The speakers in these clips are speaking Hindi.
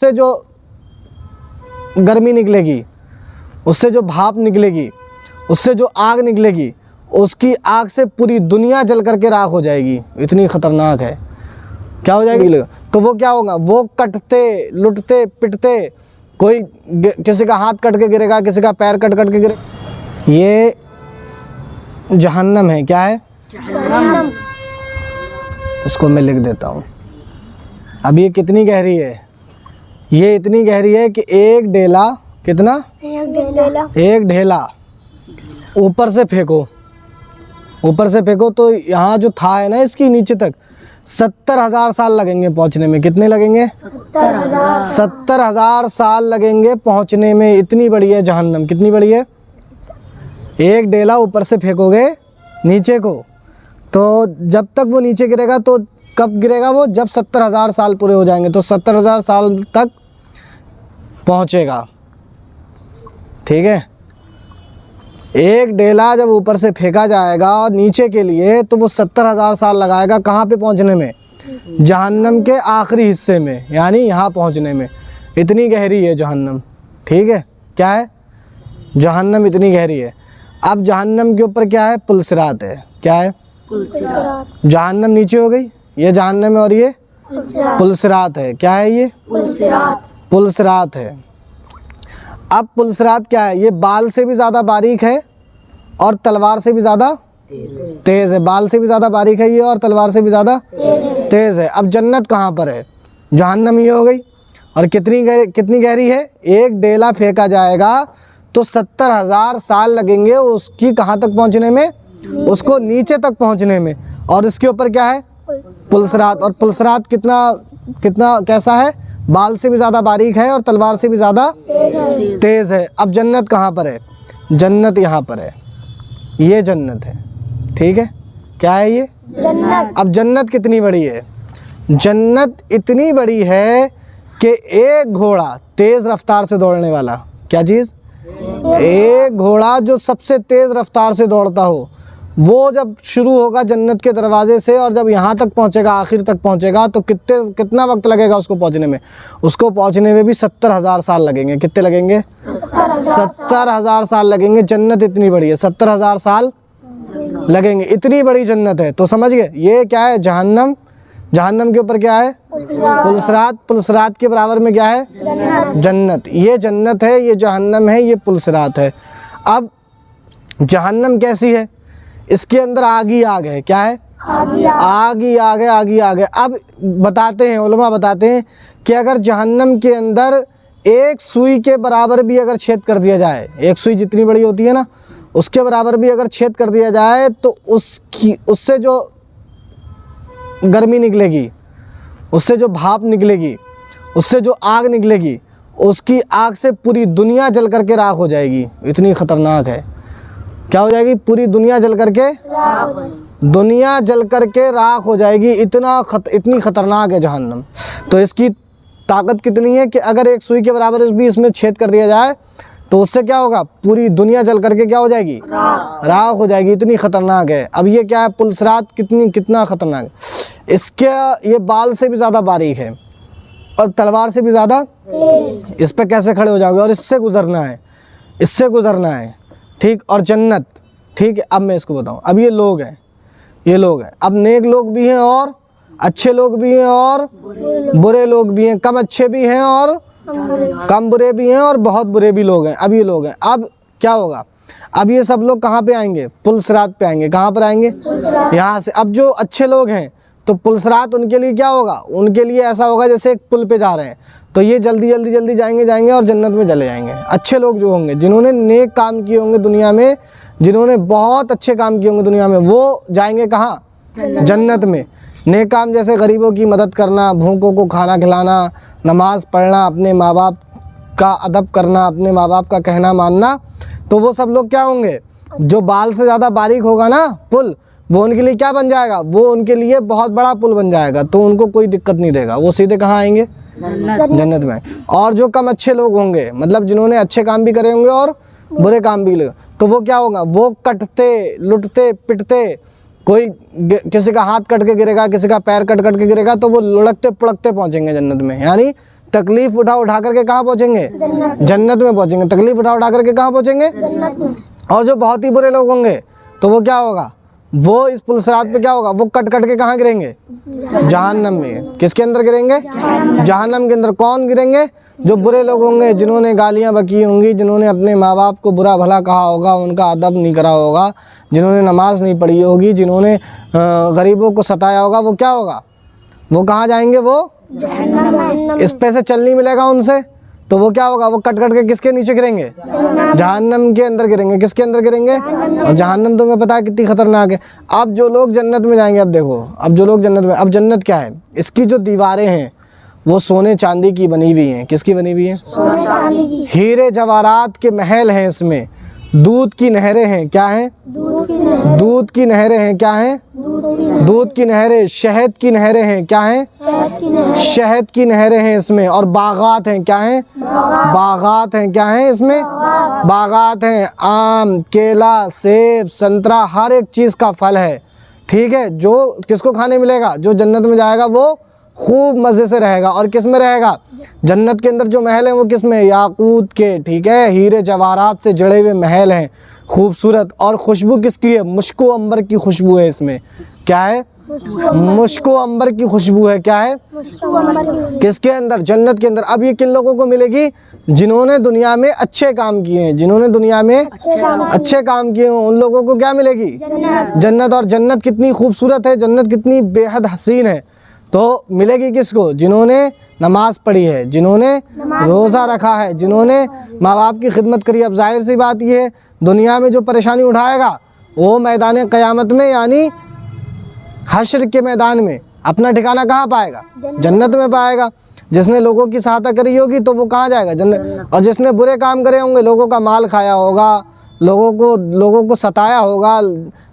उससे जो गर्मी निकलेगी, उससे जो भाप निकलेगी, उससे जो आग निकलेगी, उसकी आग से पूरी दुनिया जल करके राख हो जाएगी। इतनी ख़तरनाक है। क्या हो जाएगी? तो वो क्या होगा? वो कटते, लुटते, पिटते, कोई किसी का हाथ कट के गिरेगा, किसी का पैर कट के गिरेगा। ये जहन्नम है। क्या है? जहन्नम। इसको मैं लिख देता हूँ। अब ये कितनी गहरी है? ये इतनी गहरी है कि एक ढेला, कितना? एक ढेला ऊपर से फेंको, ऊपर से फेंको तो यहाँ जो था है ना, इसकी नीचे तक 70,000 साल लगेंगे पहुँचने में। कितने लगेंगे? 70,000 साल लगेंगे पहुँचने में। इतनी बड़ी है जहन्नम। कितनी बड़ी है? एक ढेला ऊपर से फेंकोगे नीचे को, तो जब तक वो नीचे गिरेगा, तो कब गिरेगा वो? जब 70,000 साल पूरे हो जाएंगे, तो 70,000 साल तक पहुँचेगा। ठीक है। एक ढेला जब ऊपर से फेंका जाएगा और नीचे के लिए, तो वो 70,000 साल लगाएगा। कहाँ पे पहुँचने में? जहन्नम के आखिरी हिस्से में, यानी यहाँ पहुँचने में। इतनी गहरी है जहन्नम। ठीक है। क्या है? जहन्नम इतनी गहरी है। अब जहन्नम के ऊपर क्या है? पुलसिरात है। क्या है? पुलसिरात। जहन्नम नीचे हो गई, ये जहन्नम है, और ये पुलसिरात है। क्या है ये? पुलसिरात। पुलसिरात है। अब पुलसिरात क्या है? ये बाल से भी ज़्यादा बारीक है और तलवार से भी ज़्यादा तेज़ है। बाल से भी ज़्यादा बारीक है ये, और तलवार से भी ज़्यादा तेज़ है। अब जन्नत कहाँ पर है? जहन्नम ये हो गई। और कितनी गहरी है? एक ढेला फेंका जाएगा तो 70,000 साल लगेंगे उसकी कहाँ तक पहुँचने में? उसको नीचे तक पहुँचने में। और इसके ऊपर क्या है? पुलसिरात। और पुलसिरात कितना कैसा है? बाल से भी ज़्यादा बारीक है और तलवार से भी ज़्यादा तेज़ है। अब जन्नत कहाँ पर है? जन्नत यहाँ पर है। ये जन्नत है। ठीक है। क्या है ये? जन्नत। अब जन्नत कितनी बड़ी है? जन्नत इतनी बड़ी है कि एक घोड़ा तेज़ रफ्तार से दौड़ने वाला, क्या चीज़? एक घोड़ा जो सबसे तेज़ रफ्तार से दौड़ता हो, वो जब शुरू होगा जन्नत के दरवाजे से, और जब यहाँ तक पहुँचेगा, आखिर तक पहुँचेगा, तो कितना वक्त लगेगा उसको पहुँचने में? उसको पहुँचने में भी 70,000 साल लगेंगे। कितने लगेंगे? 70,000 साल लगेंगे। जन्नत इतनी बड़ी है, 70,000 साल लगेंगे। इतनी बड़ी जन्नत है। तो समझ गए ये क्या है? जहन्नम। जहन्नम के ऊपर क्या है? पुलसिरात। पुलसिरात के बराबर में क्या है? जन्नत। ये जन्नत है, ये जहन्नम है, ये पुलसिरात है। अब जहन्नम कैसी है? इसके अंदर आग ही आग है। क्या है? आग ही आग है, आग ही आग है। अब बताते हैं, उलमा बताते हैं कि अगर जहन्नम के अंदर एक सुई के बराबर भी अगर छेद कर दिया जाए, एक सुई जितनी बड़ी होती है ना, उसके बराबर भी अगर छेद कर दिया जाए, तो उससे जो गर्मी निकलेगी, उससे जो भाप निकलेगी, उससे जो आग निकलेगी, उसकी आग से पूरी दुनिया जल करके राख हो जाएगी। इतनी ख़तरनाक है। क्या हो जाएगी? पूरी दुनिया जल करके दुनिया जल करके राख हो जाएगी। इतनी ख़तरनाक है जहन्नम। तो इसकी ताकत कितनी है कि अगर एक सुई के बराबर भी इसमें छेद कर दिया जाए, तो उससे क्या होगा? पूरी दुनिया जल करके क्या हो जाएगी? राख हो जाएगी। इतनी ख़तरनाक है। अब ये क्या है? पुलसिरात कितना ख़तरनाक है। इसके ये बाल से भी ज़्यादा बारीक है और तलवार से भी ज़्यादा। इस पर कैसे खड़े हो जाओगे? और इससे गुज़रना है, इससे गुज़रना है। ठीक। और जन्नत। ठीक है। अब मैं इसको बताऊँ। अब ये लोग हैं, ये लोग हैं। अब नेक लोग भी हैं और अच्छे लोग भी हैं और बुरे लोग भी हैं। कम अच्छे भी हैं और कम बुरे भी हैं, और बहुत बुरे भी लोग हैं। अब ये लोग हैं। अब क्या होगा? अब ये सब लोग कहाँ पे आएंगे? पुलसिरात पे आएंगे। कहाँ पर आएंगे? यहाँ से। अब जो अच्छे लोग हैं, तो पुलसिरात उनके लिए क्या होगा? उनके लिए ऐसा होगा जैसे एक पुल पे जा रहे हैं, तो ये जल्दी जाएंगे और जन्नत में चले जाएंगे। अच्छे लोग जो होंगे, जिन्होंने नेक काम किए होंगे दुनिया में, जिन्होंने बहुत अच्छे काम किए होंगे दुनिया में, वो जाएंगे कहाँ? जन्नत में। नेक काम जैसे गरीबों की मदद करना, भूखों को खाना खिलाना, नमाज़ पढ़ना, अपने माँ बाप का अदब करना, अपने माँ बाप का कहना मानना, तो वो सब लोग क्या होंगे? जो बाल से ज़्यादा बारीक होगा ना पुल, वो उनके लिए क्या बन जाएगा? वो उनके लिए बहुत बड़ा पुल बन जाएगा। तो उनको कोई दिक्कत नहीं देगा, वो सीधे कहाँ आएंगे? जन्नत में। और जो कम अच्छे लोग होंगे, मतलब जिन्होंने अच्छे काम भी करे होंगे और बुरे काम भी, तो वो क्या होगा? वो कटते, लुटते, पिटते, कोई किसी का हाथ कट के गिरेगा, किसी का पैर कट के गिरेगा, तो वो लुढ़कते पुढ़कते पहुँचेंगे जन्नत में, यानी तकलीफ उठा उठा करके कहाँ पहुँचेंगे? जन्नत में पहुँचेंगे। तकलीफ उठा उठा करके कहाँ पहुँचेंगे? जन्नत में। और जो बहुत ही बुरे लोग होंगे तो वो क्या होगा? वो इस पुल सिरात पे क्या होगा? वो कट कट के कहाँ गिरेंगे? जहन्नम में। किसके अंदर गिरेंगे? जहन्नम के अंदर। कौन गिरेंगे? जो बुरे लोग होंगे, जिन्होंने गालियाँ बकी होंगी, जिन्होंने अपने माँ बाप को बुरा भला कहा होगा, उनका अदब नहीं करा होगा, जिन्होंने नमाज नहीं पढ़ी होगी, जिन्होंने गरीबों को सताया होगा, वो क्या होगा? वो कहाँ जाएंगे? वो जहन्नम। इस पे से चल नहीं मिलेगा उनसे, तो वो क्या होगा? वो कट कट के किसके नीचे गिरेंगे? जहन्नम के अंदर गिरेंगे। किसके अंदर गिरेंगे? और जहन्नम तुम्हें पता है कितनी खतरनाक है। अब जो लोग जन्नत में जाएंगे, अब देखो, अब जो लोग जन्नत में, अब जन्नत क्या है? इसकी जो दीवारें हैं वो सोने चांदी की बनी हुई हैं। किसकी बनी हुई हैं? सोने चांदी की। हीरे जवाहरात के महल हैं इसमें। दूध की नहरें हैं। क्या हैं? दूध की नहर। दूध की नहरें हैं। क्या हैं? दूध की नहरें। शहद की नहरें हैं। क्या हैं? शहद की नहर। शहद की नहरें हैं इसमें। और बागात हैं। क्या हैं? बागात हैं। क्या हैं इसमें? बागात हैं। आम, केला, सेब, संतरा, हर एक चीज़ का फल है। ठीक है। जो किसको खाने मिलेगा? जो जन्नत में जाएगा वो खूब मज़े से रहेगा। और किस में रहेगा? जन्नत के अंदर जो महल हैं वो किस में? याकूत के। ठीक है। हीरे जवाहरात से जड़े हुए महल हैं, खूबसूरत। और खुशबू किसकी है? मुश्को अंबर की खुशबू है इसमें। क्या है? मुश्को अंबर की खुशबू है। क्या है? मुश्को अंबर की। किसके अंदर? जन्नत के अंदर। अब ये किन लोगों को मिलेगी? जिन्होंने दुनिया में अच्छे काम किए हैं। जिन्होंने दुनिया में अच्छे काम किए हों, उन लोगों को क्या मिलेगी? जन्नत। और जन्नत कितनी खूबसूरत है, जन्नत कितनी बेहद हसीन है। तो मिलेगी किसको? जिन्होंने नमाज पढ़ी है, जिन्होंने रोज़ा रखा है, जिन्होंने माँ बाप की खिदमत करी। अब जाहिर सी बात ये है, दुनिया में जो परेशानी उठाएगा वो मैदान क़यामत में, यानी हश्र के मैदान में अपना ठिकाना कहाँ पाएगा? जन्नत में पाएगा। जिसने लोगों की सहायता करी होगी तो वो कहाँ जाएगा? जन्नत। और जिसने बुरे काम करे होंगे, लोगों का माल खाया होगा, लोगों को सताया होगा,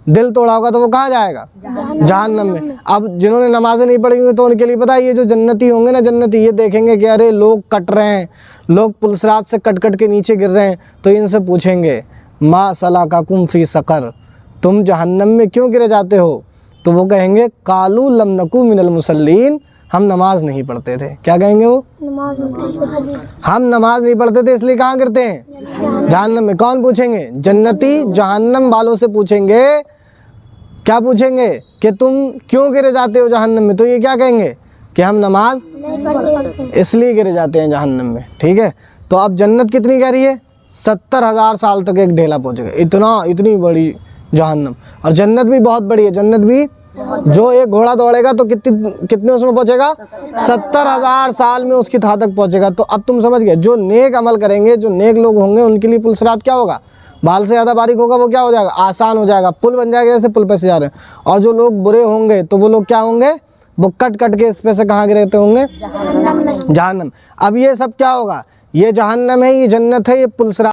दिल तोड़ा होगा, तो वो कहाँ जाएगा? जहन्नम में। अब जिन्होंने नमाज़ें नहीं पढ़ी हुई तो उनके लिए पता है, ये जो जन्नती होंगे ना, जन्नती ये देखेंगे कि अरे लोग कट रहे हैं, लोग पुलसरात से कट कट के नीचे गिर रहे हैं, तो इनसे पूछेंगे मा सलाकाकुम फी सक़र, तुम जहन्नम में क्यों गिरे जाते हो? तो वो कहेंगे कालू लम नकू मिनल मुसल्लीन, हम नमाज नहीं पढ़ते थे। क्या कहेंगे वो? नमाज नहीं पढ़ते थे। हम नमाज नहीं पढ़ते थे, इसलिए कहाँ गिरते हैं? जहन्नम में। कौन पूछेंगे? जन्नती जहन्नम वालों से पूछेंगे। क्या पूछेंगे? कि तुम क्यों गिरे जाते हो जहन्नम में? तो ये क्या कहेंगे? कि हम नमाज नहीं पढ़ते थे, इसलिए गिरे जाते हैं जहन्नम में। ठीक है। तो अब जन्नत कितनी गहरी है? 70,000 साल तक एक ढेला पहुँचेगा। इतनी बड़ी जहन्नम। और जन्नत भी बहुत बड़ी है। जन्नत भी, जो एक घोड़ा दौड़ेगा तो कितने उसमें पहुंचेगा? 70,000 साल में उसकी था तक पहुंचेगा। तो अब तुम समझ गए, जो नेक अमल करेंगे, जो नेक लोग होंगे, उनके लिए पुलसरात क्या होगा? बाल से ज़्यादा बारीक होगा। वो क्या हो जाएगा? आसान हो जाएगा। पुल बन जाएगा, जैसे पुल पे से जा रहे हैं। और जो लोग बुरे होंगे तो वो लोग क्या होंगे? वो कट कट के इस पे से कहाँ गिरते होंगे? जहन्नम। अब ये सब क्या होगा? ये जहन्नम है, ये जन्नत है, ये पुलसरात